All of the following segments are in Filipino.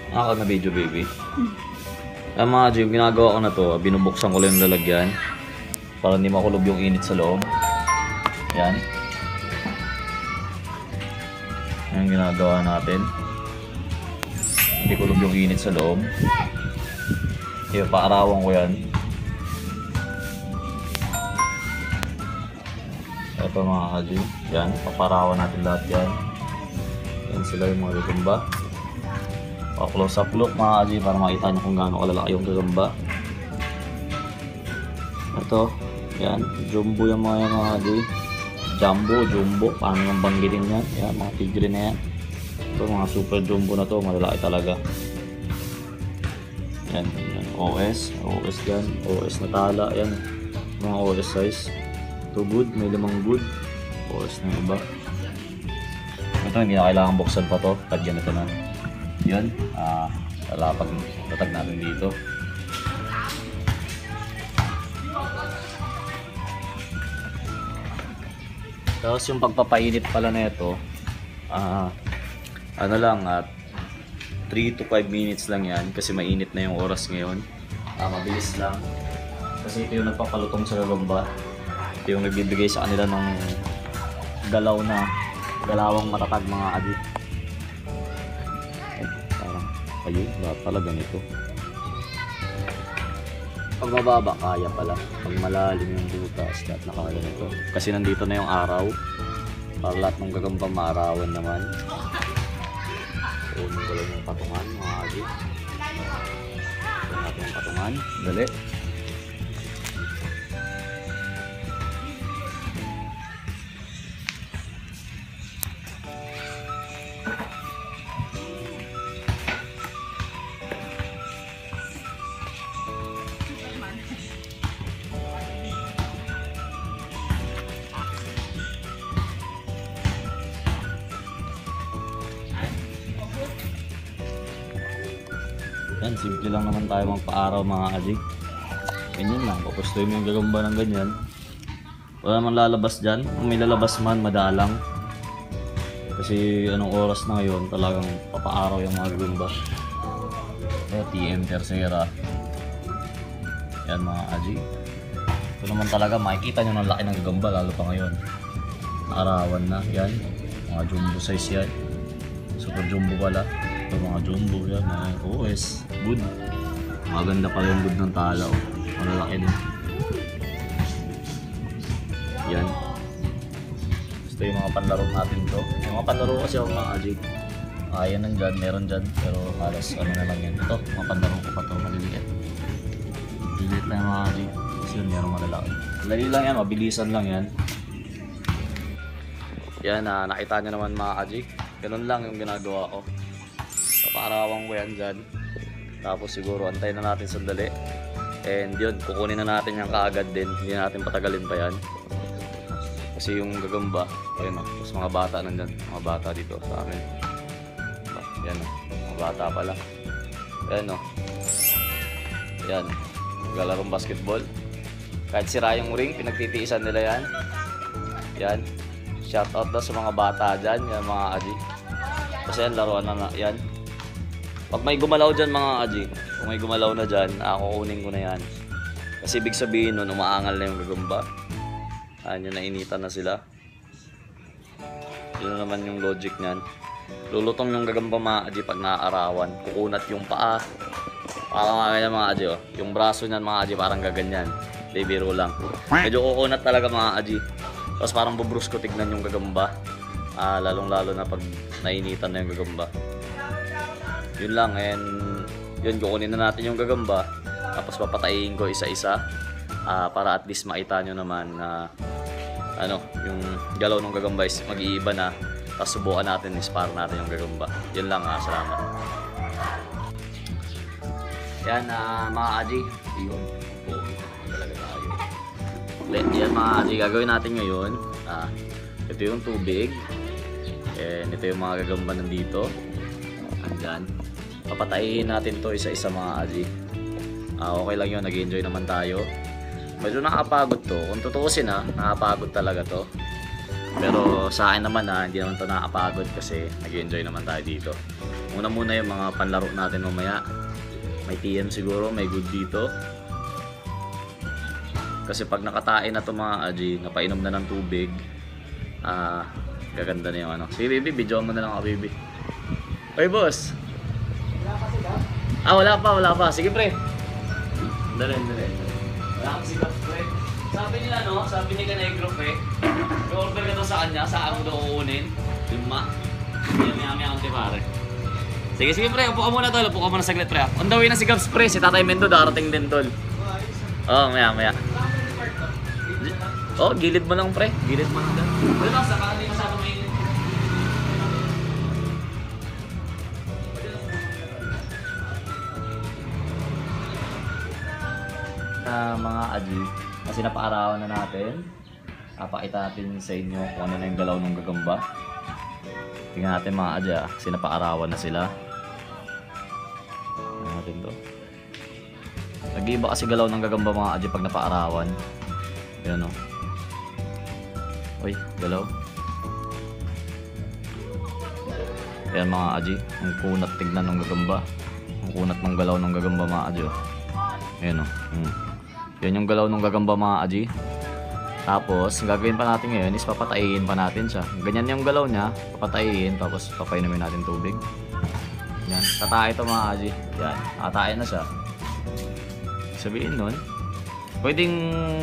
Ako na video baby. Ang mga G, yung ginagawa ko na to, binubuksan ko lang yung lalagyan para hindi makulob yung init sa loob. Yan. Yan yung ginagawa natin. Hindi kulob yung init sa loob. Kaya paarawan ko yan. Ito mga G. Yan, paparawan natin lahat yan. Yan sila yung mga gagamba. Pa-close up look mga G para makita nyo kung gaano kalalaki yung gagamba. Ito, yan, jumbo yung mga G. Jumbo, paano yung banggitin yan? Yan, mga tigre na yan. Ito, mga super jumbo na to, malalaki talaga. Yan, yan, OS yan, OS na tala, yan. Mga OS size. Ito good, may 5 good. OS na iba. Ito, hindi na kailangan buksan pa to, tagyan ito na. Yun, lalapag tatag natin dito. Tapos yung pagpapainit pala na ito, ano lang, 3 to 5 minutes lang yan kasi mainit na yung oras ngayon. Mabilis lang kasi ito yung nagpapalutong sa gagamba. Ito yung nagbibigay sa kanila ng galawang matatag mga adi. Ayun, lahat pala ganito. Pag mababa, kaya pala. Pag malalim yung butas, lahat na kaya ganito. Kasi nandito na yung araw. Para lahat ng gagamba maarawan naman. Kunin ko lang yung patungan, mga agi. Kunin natin yung patungan. Dali. Yan, simple lang naman tayo magpa-araw mga adik. Ganyan lang, papustoy mo yung gagamba ng ganyan. Wala naman lalabas dyan. Kung may lalabas man, madalang. Kasi anong oras na ngayon, talagang papaaraw yung mga gagamba. TM Tercera. Yan mga adik. Ito naman talaga, makikita nyo ng laki ng gagamba, lalo pa ngayon. Arawan na, yan. Mga jumbo size yan. Super jumbo pala. Ito mga jumbo yan, mga OS, good. Maganda pala yung good ng tala, oh. Malalaki din. Yan. Gusto yung mga panlaro natin to. Yung mga panlaro kasi ako mga ajig. Yan nandyan, meron dyan. Pero halos ano na lang yan. Ito, mga panlaro ko pa to, maliliit. Maliliit na yung mga ajig. Kasi yun, meron malalaki. Lali lang yan, mabilisan lang yan. Yan, nakita nyo naman mga ajig. Ganun lang yung ginagawa ko. Paarawan ko yan dyan. Tapos siguro antayin na natin sandali. And yun, kukunin na natin yan kaagad din. Hindi natin patagalin pa yan. Kasi yung gagamba, ayun o, tapos mga bata nandyan. Mga bata dito sa amin. Yan o, mga bata pala. Ayan o. Yan, maglalarong basketball. Kahit sira yung ring, pinagtitiisan nila yan. Yan. Shoutout na sa mga bata dyan, yan mga aji. Kasi yan, laruan na yan. Pag may gumalaw dyan mga aji, kung may gumalaw na dyan, kukunin ko na yan. Kasi ibig sabihin nun, umaangal na yung gagamba. Yun, nainitan na sila. Yun naman yung logic nyan. Lulutong yung gagamba mga aji pag naaarawan. Kukunat yung paa. Parang mga ganyan mga aji, oh. Yung braso nyan mga aji parang gaganyan. Di biro lang. Medyo kukunat talaga mga aji. Tapos parang bubrus ko tignan yung gagamba. Lalong lalo na pag nainitan na yung gagamba. Yun lang, and yun, kukunin na natin yung gagamba. Tapos papatayin ko isa-isa. Para at least makita nyo naman na yung galaw ng gagamba is mag-iiba na. Tapos subukan natin, ispar natin yung gagamba. Yun lang, salamat. Yan, mga aji. Yun. Talaga tayo. Yan mga aji, gagawin natin ngayon. Ito yung tubig. And ito yung mga gagamba nandito. Andyan. Papatayin natin to isa-isa mga aji. Okay lang yun, nag-enjoy naman tayo. Medyo nakapagod to. Kung tutuusin nakapagod talaga to. Pero sa akin naman hindi naman to nakapagod kasi nag-enjoy naman tayo dito. Kung Una muna yung mga panlaro natin mamaya. May TM siguro, may good dito. Kasi pag nakatain na to mga Aji, napainom na ng tubig, gaganda na yung ano. Sige baby, videoan mo na lang ako baby. Oy boss! Wala pa. Sige pre. Dali. Wala kasi ka pre. Sabi nila no, sabi ni Canegro pre, i-order ka to sa kanya, saan mo daw kukunin? 5. Maya konti pare. Sige pre, upo ka muna tol, upo ka muna saglit pre. On the way na si Gabs pre, si Tatay Mendo darating din tol. Maya. Gilid mo lang pre, gilid mo lang. Wala lang, saka hindi masyado mainit. Mga Aji, kasi napaarawan na natin. Pakita natin sa inyo kung ano na yung galaw ng gagamba. Tingnan natin mga Aji, kasi napaarawan na sila. Tingnan natin to. Nag-iiba kasi galaw ng gagamba mga Aji pag napaarawan. Ayan o. Uy, galaw. Ayan mga Aji, ang kunat tignan ng gagamba. Ang kunat ng galaw ng gagamba mga Aji o. Ayan o. Yan yung galaw ng gagamba mga Aji. Tapos, ang gagawin pa natin ngayon is papatayin pa natin siya. Ganyan yung galaw niya, papatayin, tapos papainumin natin tubig. Yan, tatay ito mga Aji. Yan, tatayin na siya. Sabihin nun, pwedeng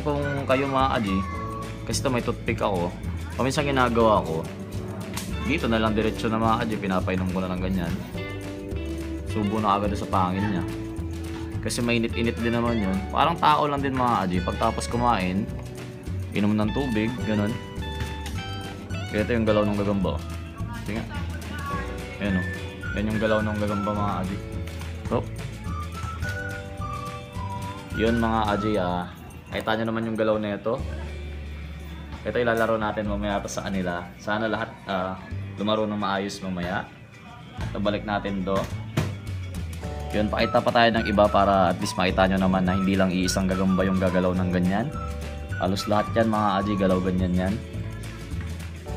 kung kayo mga Aji, kasi ito may toothpick ako, paminsan ginagawa ko, dito na lang diretsyo na mga Aji, pinapainom ko na ng ganyan. Subo na agad sa pangil niya. Kasi mainit-init din naman yun. Parang tao lang din mga Aji. Pagtapos kumain, inom ng tubig, ganun. Kaya ito yung galaw ng gagamba. Tingnan. Ayan o. Yan yung galaw ng gagamba mga Aji. So, yun mga Aji, nakita nyo naman yung galaw na ito. Ito ilalaro natin mamaya pa sa kanila. Sana lahat lumaro ng maayos mamaya. Balik natin to. Yun, pakita pa tayo ng iba para at least makita nyo naman na hindi lang iisang gagamba yung gagalaw ng ganyan. Halos lahat yan mga Aji, galaw ganyan yan.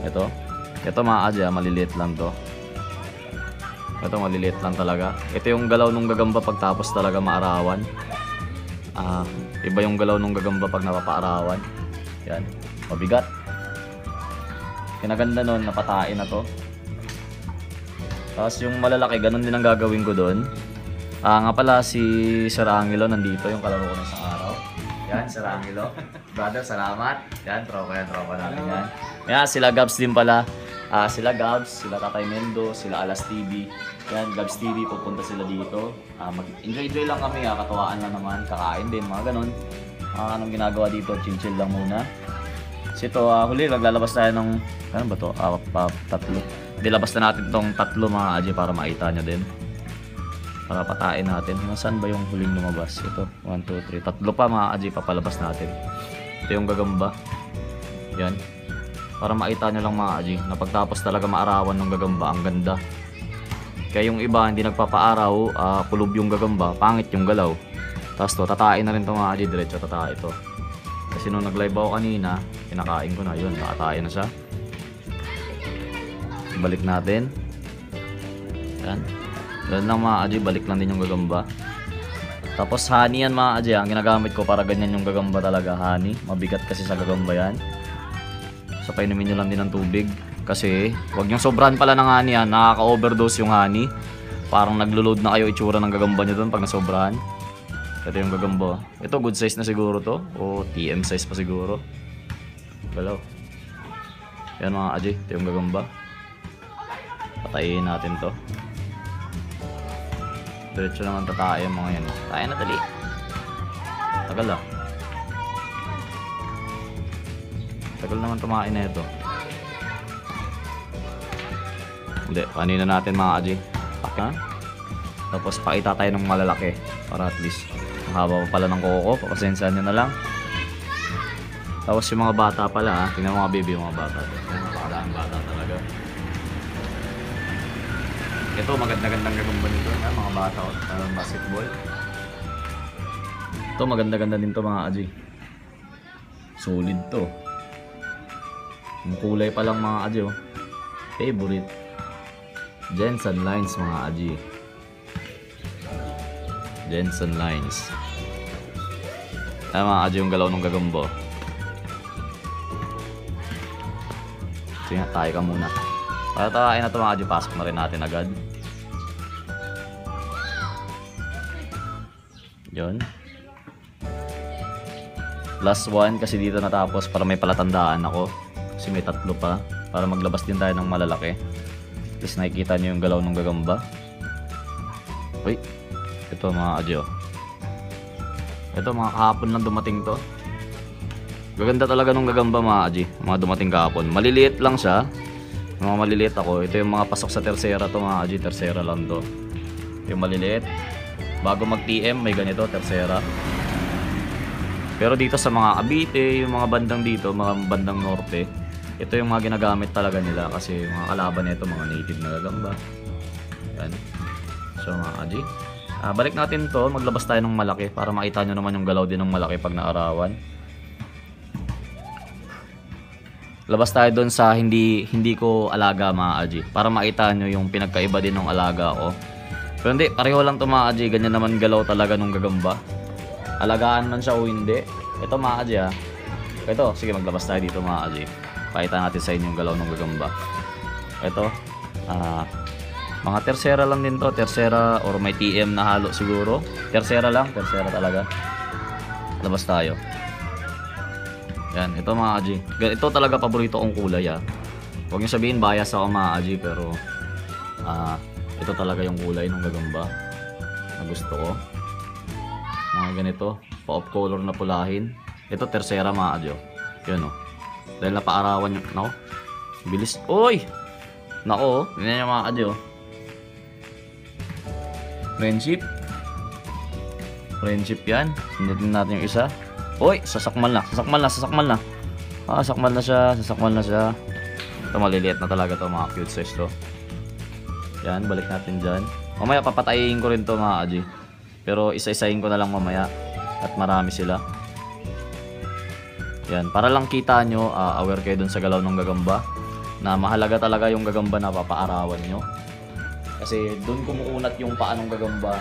Ito mga Aji, maliliit lang to. Ito maliliit lang talaga. Ito yung galaw ng gagamba pagtapos talaga maarawan. Iba yung galaw ng gagamba pag napapaarawan. Yan, mabigat. Kinaganda nun, napatain na to. Tapos yung malalaki, ganun din ang gagawin ko doon. Nga pala si Sir Angelo nandito, yung kalaro ko na isang araw. Yan, Sir Angelo. Brother, salamat. Yan, tropa namin yan. Yan, sila Gabs din pala. Sila Gabs, sila Tatay Mendo, sila Alas TV. Yan, Gabs TV, pupunta sila dito. Mag-enjoy lang kami, katuwaan lang naman, kakain din, mga ganun. Anong ginagawa dito, chill lang muna. Kasi ito, huli, naglalabas tayo ng, ano ba to? 3. Dilabas na natin itong 3 mga Aji para makita nyo din. Para patain natin. Saan ba yung huling lumabas? Ito, 1, 2, 3. 3 pa mga Aji, papalabas natin. Ito yung gagamba. Yan. Para makita nyo lang mga Aji, na pagtapos talaga maarawan ng gagamba, ang ganda. Kaya yung iba, hindi nagpapaaraw, kulob yung gagamba, pangit yung galaw. Tapos to, tatain na rin ito mga Aji, diretso tatain ito. Kasi nung nag-live ako kanina, pinakain ko na yun, nakatain na siya. Balik natin. Yan. Doon lang mga Aji, balik lang din yung gagamba. Tapos honey yan mga Aji, ang ginagamit ko para ganyan yung gagamba talaga, honey. Mabigat kasi sa gagamba yan. So painumin nyo lang din ng tubig. Kasi huwag yung sobrahan pala ng honey yan, nakaka-overdose yung honey. Parang naglo-load na kayo itsura ng gagamba nyo doon pag nasobrahan. Ito yung gagamba. Ito good size na siguro to, o TM size pa siguro. Galaw. Yan mga Aji, ito yung gagamba. Patayin natin to. Diretso naman tatay yung mga yan. Tayo na tali. Tagal ah. Tagal naman tumain na ito. Hindi, kanina natin mga Aji. Tapos pakita tayo ng malalaki. Para at least mahaba pa pala ng kuko. Papasensyahan nyo na lang. Tapos yung mga bata pala, tingnan mga baby yung mga bata. Napakadaming bata talaga. Ito, maganda-gandang gagamba nito, mga bata, basketball. Ito, maganda-ganda din to mga Aji. Solid to. Yung kulay pa lang mga Aji, favorite. Jensen lines mga aji. Jensen lines. Ay mga aji yung galaw ng gagamba. Sige nga, tayo ka muna. Para tayo na ito mga aji, pasok na rin natin agad. Yun. Last one kasi dito natapos para may palatandaan ako. Kasi may 3 pa. Para maglabas din tayo ng malalaki. At least nakikita nyo yung galaw ng gagamba. Uy. Ito mga adyo. Ito mga kahapon lang dumating to. Gaganda talaga nung gagamba mga adji. Mga dumating kahapon. Maliliit lang siya. Mga maliliit ako. Ito yung mga pasok sa tersera to mga adji. Tersera lang to. Yung maliliit. Bago mag-TM may ganito tersera. Pero dito sa mga Cavite, yung mga bandang dito, mga bandang norte, ito yung mga ginagamit talaga nila kasi mga kalaban nito mga native na gagamba. Yan. So mga aji, balik natin to, maglabas tayo ng malaki para makita nyo naman yung galaw din ng malaki pag naarawan. Labas tayo doon sa hindi ko alaga mga aji para makita nyo yung pinagkaiba din ng alaga ko. Pero hindi, pareho lang to mga aji, ganyan naman galaw talaga ng gagamba. Alagaan man siya o hindi. Ito mga aji ha. Ito, sige maglabas tayo dito mga aji. Pakita natin sa inyo yung galaw ng gagamba. Ito, mga tersera lang din to. Tersera or may TM na halo siguro. Tersera lang, tersera talaga. Labas tayo. Yan, ito mga aji. Ito talaga paborito kong kulay ha. Huwag nyo sabihin bias ako mga aji pero ito talaga yung kulay ng gagamba na gusto ko. Mga ganito, pa-off color na pulahin. Ito tersera mga adyo. Yun o. Dahil napaarawan nyo. Nako. Bilis. Uy! Nako. Yun yung mga adyo. Friendship. Friendship yan. Sundutin natin yung isa. Uy! Sasakmal na. Sasakmal na. Sasakmal na. Sasakmal na siya. Sasakmal na siya. Ito maliliit na talaga to mga cute size to. Yan. Balik natin dyan. Mamaya papatayin ko rin to mga adyo. Pero isa-isahin ko na lang mamaya at marami sila. Yan, para lang kita nyo, aware kayo dun sa galaw ng gagamba na mahalaga talaga yung gagamba na papaarawan nyo. Kasi dun kumukunat yung paa ng gagamba.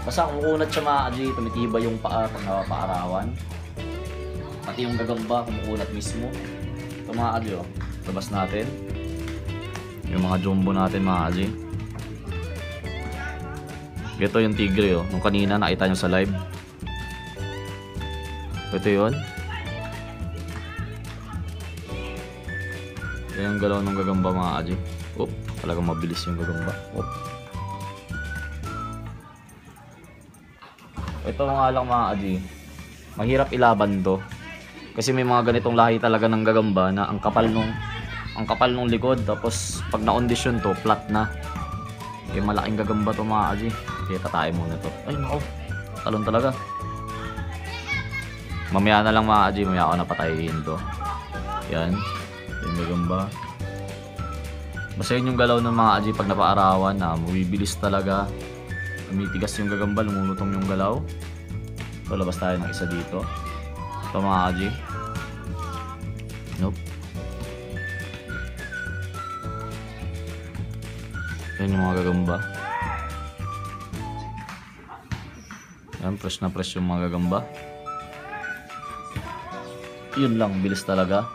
Basta kumukunat siya mga aji, tumitiba yung paa pag napapaarawan. Pati yung gagamba kumukunat mismo. Ito mga aji, oh. Labas natin. Yung mga jumbo natin mga aji. Ito yung tigre oh. Nung kanina nakita nyo sa live. Ito yun. Ito yung galaw ng gagamba mga aji. Oop, talagang mabilis yung gagamba. Oop. Ito nga lang mga aji. Mahirap ilaban to. Kasi may mga ganitong lahi talaga ng gagamba na ang kapal nung likod. Tapos pag na-condition to, flat na. Kaya malaking gagamba to mga aji. Kaya tatayin muna to. Ay nako, talon talaga. Mamaya na lang mga aji, mamaya ako napatayin to. Yan, yung gagamba. Basta yun yung galaw ng mga aji pag napaarawan na mabibilis talaga. Umitigas yung gagamba, lumulutong yung galaw. So labas tayo ng isa dito. Ito mga aji. Nope. Yan yung mga gagamba. Yan, fresh na fresh yung mga gagamba. Yun lang, bilis talaga.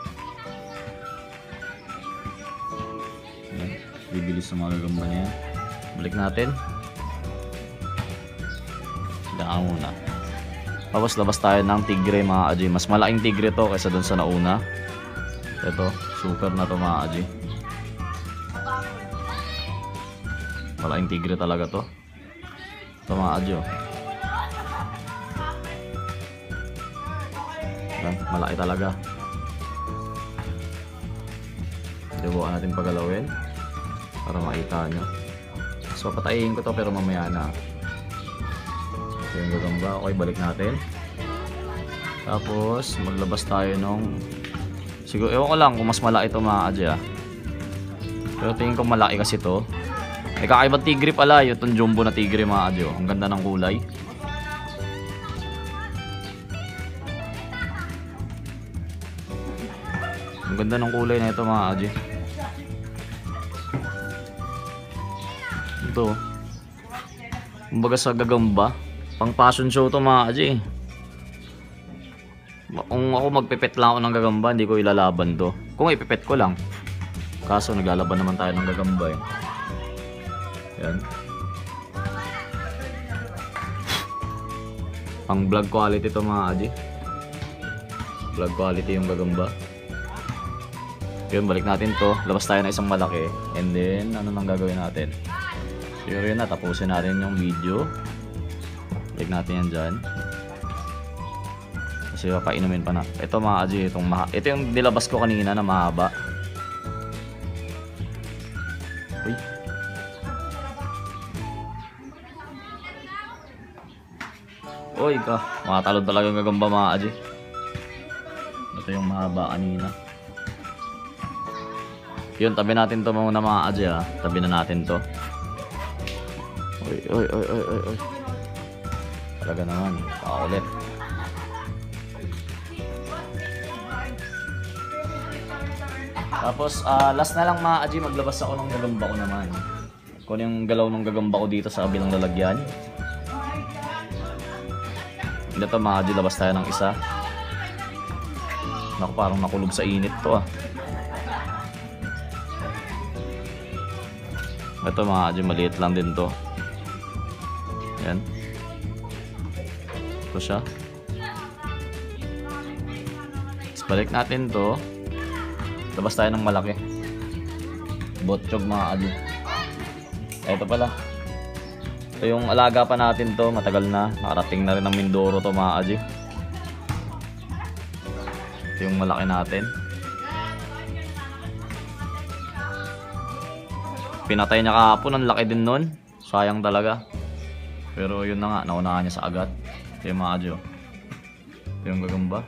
Yan, bibilis yung mga gagamba niya. Balik natin. Silaan muna. Tapos labas tayo ng tigre mga aji. Mas malaking tigre to kaysa dun sa nauna. Ito, super na to mga aji. Malaking tigre talaga to. Ito mga aji oh. Yan, malaki talaga. Dibuan natin pagalawin para makita nyo. So patayin ko to pero mamaya na. So, yung gagamba. Okay, balik natin. Tapos maglabas tayo nung siguro, ewan ko lang kung mas malaki to mga aji ah. Pero tingin ko malaki kasi to. May kakaibang tigre pala, yung jumbo na tigre mga aji oh. Ang ganda ng kulay. Ang ganda ng kulay na ito mga aji. Ito. Kumbaga sa gagamba. Pang fashion show to mga kaji. Kung ako magpipet lang ako ng gagamba, hindi ko ilalaban to. Kung ipipet ko lang. Kaso naglalaban naman tayo ng gagamba eh. Yan. Pang vlog quality to mga kaji. Vlog quality yung gagamba. Yun, balik natin to. Labas tayo na isang malaki. And then, ano nang gagawin natin? Siguro yun na, tapusin natin yung video. Balik natin yan dyan. Kasi papainumin pa na. Ito mga kaji, ito yung nilabas ko kanina na mahaba. Uy. Uy ka, makatalon talaga yung gagamba mga kaji. Ito yung mahaba kanina. Yun, tabi natin to muna mga kaji ha. Tabi na natin to. Uy. Talaga naman, paulit. Tapos, last na lang mga kaji, maglabas ako ng gagamba ko naman. Kung yung galaw ng gagamba ko dito sa kabilang lalagyan. Ito mga kaji, labas tayo ng isa. Naku, parang nakulog sa init to ah. Ito mga kaji, maliit lang din to. Yan. Ito siya. Tapos balik natin to. Labas tayo ng malaki. Botchog mga kaji. Ito pala. Ito yung alaga pa natin to. Matagal na. Nakarating na rin ng Mindoro to mga kaji. Ito yung malaki natin. Pinatay niya kahapon. Ang laki din nun. Sayang talaga. Pero yun na nga. Naunahan niya sa agat. Ito yung mga kaji. Ito yung gagamba.